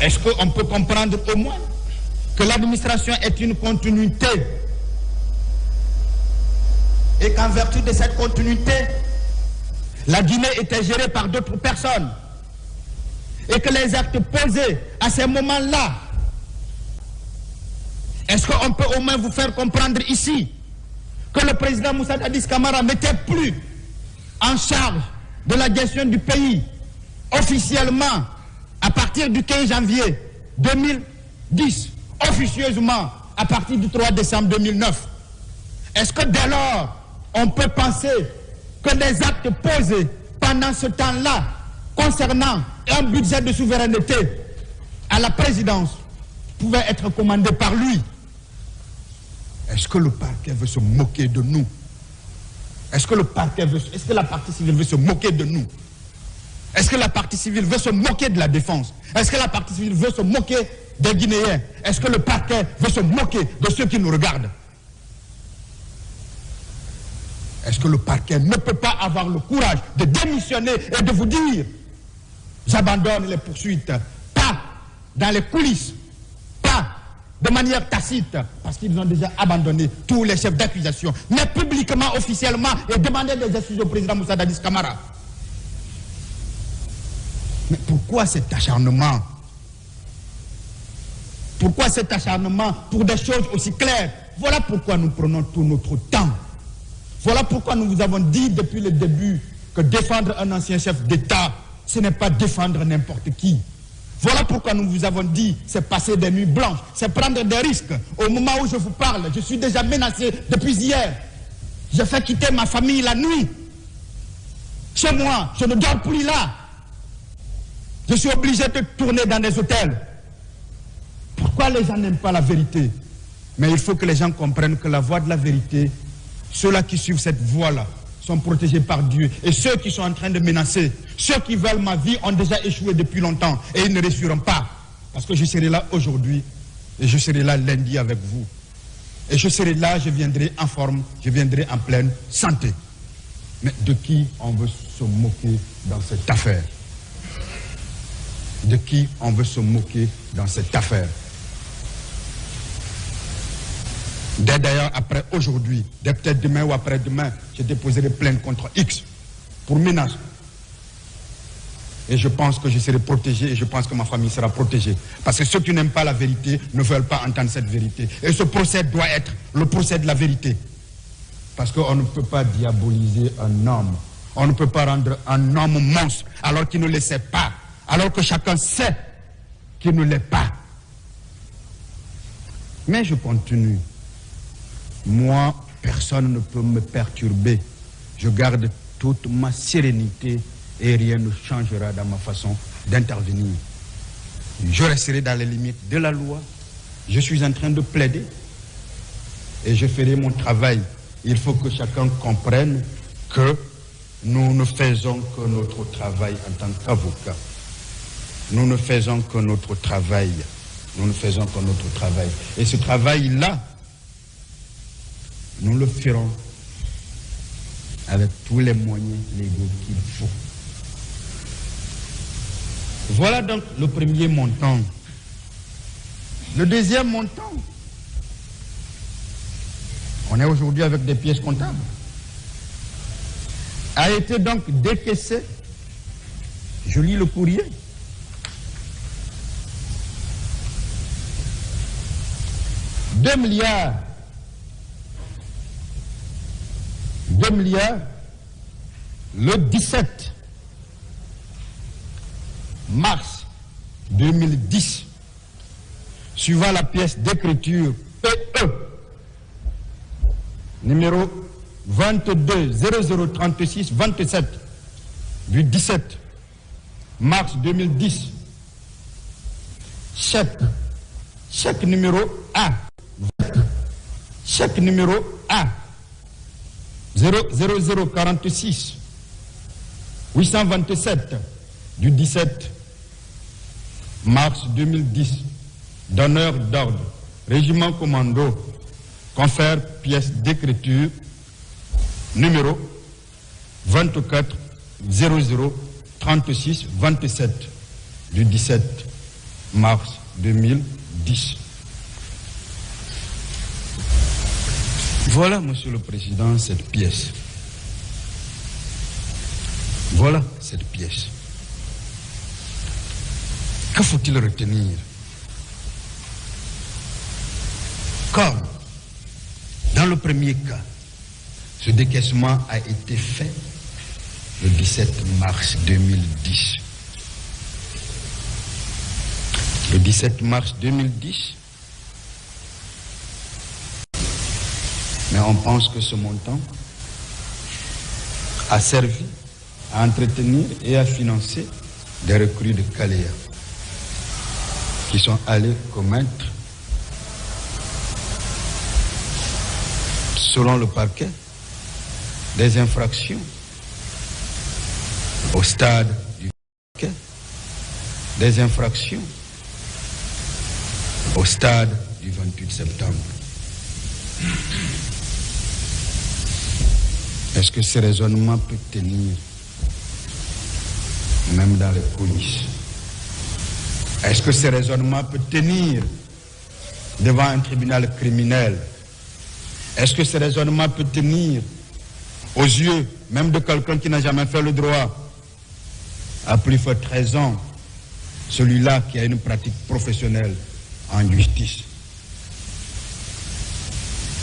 Est-ce qu'on peut comprendre au moins que l'administration est une continuité et qu'en vertu de cette continuité, la Guinée était gérée par d'autres personnes et que les actes posés à ces moments-là, est-ce qu'on peut au moins vous faire comprendre ici que le président Moussa Dadis Camara n'était plus en charge de la gestion du pays officiellement à partir du 15 janvier 2010, officieusement à partir du 3 décembre 2009. Est-ce que dès lors, on peut penser que les actes posés pendant ce temps-là concernant un budget de souveraineté à la présidence pouvaient être commandés par lui? Est-ce que le parquet veut se moquer de nous? Est-ce que la partie civile veut se moquer de nous? Est-ce que la partie civile veut se moquer de la défense? Est-ce que la partie civile veut se moquer des Guinéens? Est-ce que le parquet veut se moquer de ceux qui nous regardent? Est-ce que le parquet ne peut pas avoir le courage de démissionner et de vous dire j'abandonne les poursuites, pas dans les coulisses, pas de manière tacite, parce qu'ils ont déjà abandonné tous les chefs d'accusation, mais publiquement, officiellement, et demander des excuses au président Moussa Dadis Camara? Mais pourquoi cet acharnement? Pourquoi cet acharnement pour des choses aussi claires? Voilà pourquoi nous prenons tout notre temps. Voilà pourquoi nous vous avons dit depuis le début que défendre un ancien chef d'État, ce n'est pas défendre n'importe qui. Voilà pourquoi nous vous avons dit, c'est passer des nuits blanches, c'est prendre des risques. Au moment où je vous parle, je suis déjà menacé depuis hier. Je fais quitter ma famille la nuit. Chez moi, je ne dors plus là. Je suis obligé de tourner dans des hôtels. Pourquoi les gens n'aiment pas la vérité? Mais il faut que les gens comprennent que la voie de la vérité, ceux-là qui suivent cette voie-là sont protégés par Dieu. Et ceux qui sont en train de menacer, ceux qui veulent ma vie ont déjà échoué depuis longtemps et ils ne réussiront pas. Parce que je serai là aujourd'hui et je serai là lundi avec vous. Et je serai là, je viendrai en forme, je viendrai en pleine santé. Mais de qui on veut se moquer dans cette affaire? De qui on veut se moquer dans cette affaire? Dès d'ailleurs après aujourd'hui, dès peut-être demain ou après-demain, je déposerai plainte contre X pour menace. Et je pense que je serai protégé et je pense que ma famille sera protégée. Parce que ceux qui n'aiment pas la vérité ne veulent pas entendre cette vérité. Et ce procès doit être le procès de la vérité. Parce qu'on ne peut pas diaboliser un homme. On ne peut pas rendre un homme monstre alors qu'il ne le sait pas. Alors que chacun sait qu'il ne l'est pas. Mais je continue. Moi, personne ne peut me perturber. Je garde toute ma sérénité et rien ne changera dans ma façon d'intervenir. Je resterai dans les limites de la loi. Je suis en train de plaider et je ferai mon travail. Il faut que chacun comprenne que nous ne faisons que notre travail en tant qu'avocat. Nous ne faisons que notre travail. Nous ne faisons que notre travail. Et ce travail-là, nous le ferons avec tous les moyens légaux qu'il faut. Voilà donc le premier montant. Le deuxième montant, on est aujourd'hui avec des pièces comptables, a été donc décaissé. Je lis le courrier. $2 milliards le 17 mars 2010, suivant la pièce d'écriture PE numéro 22003627 du 17 mars 2010, chèque numéro A, chèque numéro A 00046 827 du 17 mars 2010, donneur d'ordre, régiment commando, confère pièce d'écriture numéro 24003627 du 17 mars 2010. Voilà, Monsieur le Président, cette pièce. Voilà cette pièce. Que faut-il retenir? Comme dans le premier cas, ce décaissement a été fait le 17 mars 2010. Le 17 mars 2010, mais on pense que ce montant a servi à entretenir et à financer des recrues de Caléa qui sont allés commettre, selon le parquet, des infractions au stade du parquet, des infractions au stade du 28 septembre. Est-ce que ce raisonnement peut tenir même dans les coulisses? Est-ce que ce raisonnement peut tenir devant un tribunal criminel? Est-ce que ce raisonnement peut tenir aux yeux même de quelqu'un qui n'a jamais fait le droit? À plus forte raison, celui-là qui a une pratique professionnelle en justice.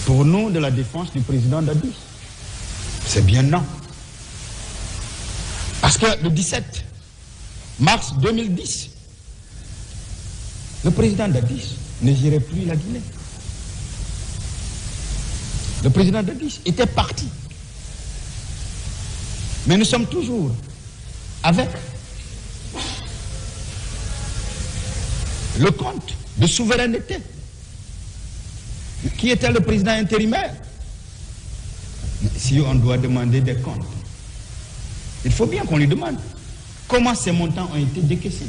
Pour nous, de la défense du président Dadis, c'est bien non. Parce que le 17 mars 2010, le président Dadis ne gérait plus la Guinée. Le président Dadis était parti. Mais nous sommes toujours avec le compte de souveraineté qui était le président intérimaire. Mais si on doit demander des comptes, il faut bien qu'on lui demande comment ces montants ont été décaissés.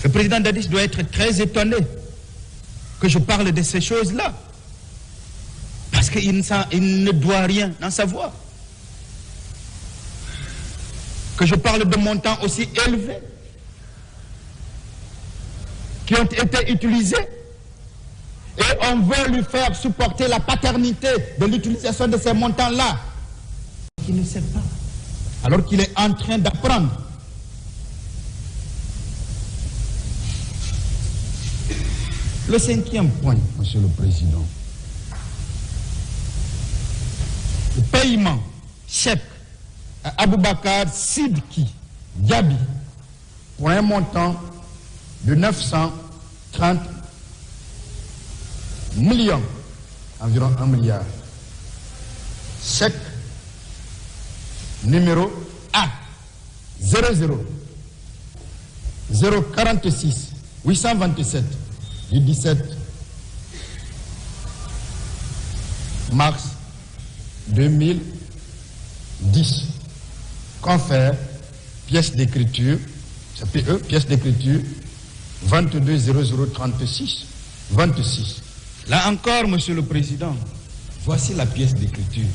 Le président Dadis doit être très étonné que je parle de ces choses-là, parce qu'il ne doit rien en savoir. Que je parle de montants aussi élevés qui ont été utilisés et on veut lui faire supporter la paternité de l'utilisation de ces montants-là. Il ne sait pas, alors qu'il est en train d'apprendre. Le cinquième point, Monsieur le Président, le paiement chèque à Aboubacar Sidki Diaby pour un montant de 930 millions, environ 1 milliard. Chèque numéro A 00 046 827 du 17 mars 2010. Confère pièce d'écriture, ça PE, pièce d'écriture 220036 26. Là encore, Monsieur le Président, voici la pièce d'écriture.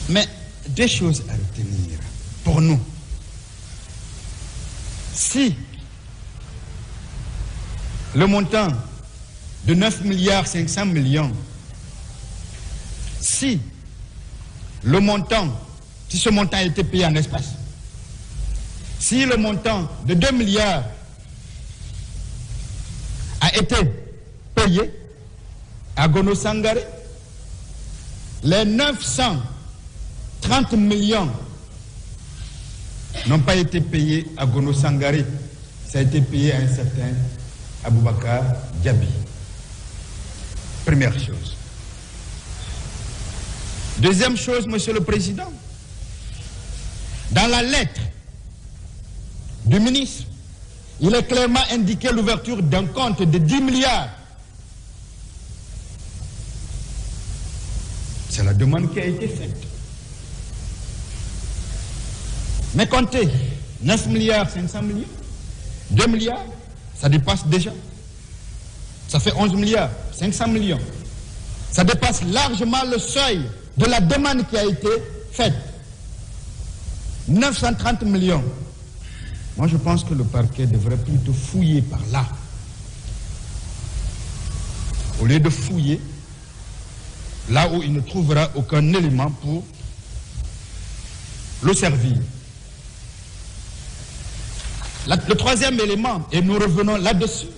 Mais deux choses à retenir pour nous. Si le montant de 9 milliards 500 millions, si ce montant a été payé en espèces, si le montant de 2 milliards a été payé à Gono Sangaré, les 930 millions n'ont pas été payés à Gono Sangaré, ça a été payé à un certain Aboubacar Diaby. Première chose. Deuxième chose, Monsieur le Président, dans la lettre du ministre, il est clairement indiqué l'ouverture d'un compte de 10 milliards. C'est la demande qui a été faite. Mais comptez, 9 milliards 500 millions, 2 milliards, ça dépasse déjà. Ça fait 11 milliards 500 millions. Ça dépasse largement le seuil de la demande qui a été faite. 930 millions Moi, je pense que le parquet devrait plutôt fouiller par là. Au lieu de fouiller, là où il ne trouvera aucun élément pour le servir. Le troisième élément, et nous revenons là-dessus,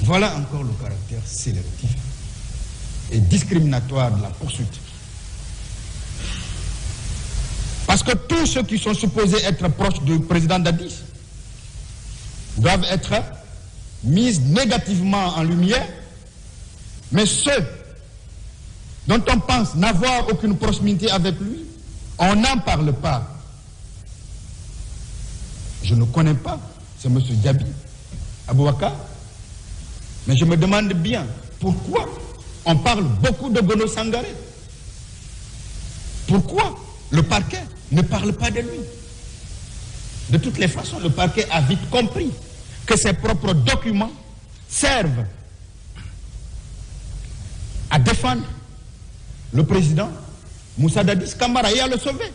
voilà encore le caractère sélectif et discriminatoire de la poursuite. Parce que tous ceux qui sont supposés être proches du président Dadis doivent être mis négativement en lumière, mais ceux dont on pense n'avoir aucune proximité avec lui, on n'en parle pas. Je ne connais pas, c'est M. Diaby, Aboubacar, mais je me demande bien pourquoi on parle beaucoup de Gono Sangaré. Pourquoi le parquet ne parle pas de lui? De toutes les façons, le parquet a vite compris que ses propres documents servent à défendre le président Moussa Dadis Camara et à le sauver.